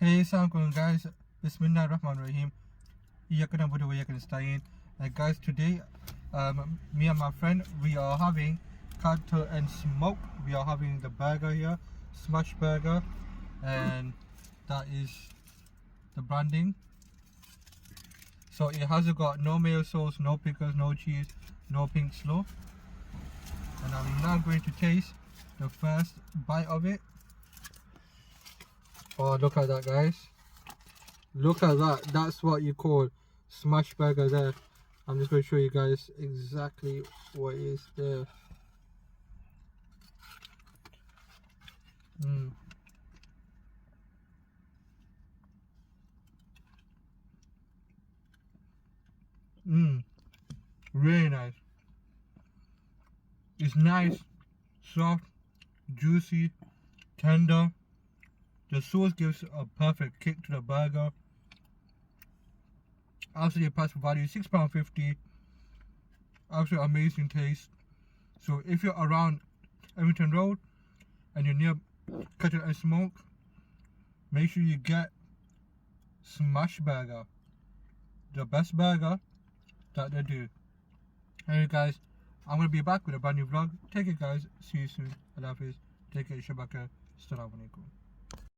Hey, assalamualaikum guys. Bismillahirrahmanirrahim. Yakana Buddha Yakan Stein. Guys, today me and my friend we are having cattle and smoke. We are having the burger here, smash burger, and that is the branding. So it hasn't got no mayo sauce, no pickles, no cheese, no pink slaw. And I'm now going to taste the first bite of it. Oh, look at that, guys. Look at that. That's what you call smash burger there. I'm just going to show you guys exactly what is there. Really nice. It's nice, soft, juicy, tender. The sauce gives a perfect kick to the burger. Absolutely price for value, £6.50. Absolutely amazing taste. So if you're around Everton Road and you're near Cattle and Smoke, make sure you get Smash Burger. The best burger that they do. Anyway guys, I'm going to be back with a brand new vlog. Take it guys. See you soon. Allah Hafiz. Take it. Shabaka. Assalamu alaikum.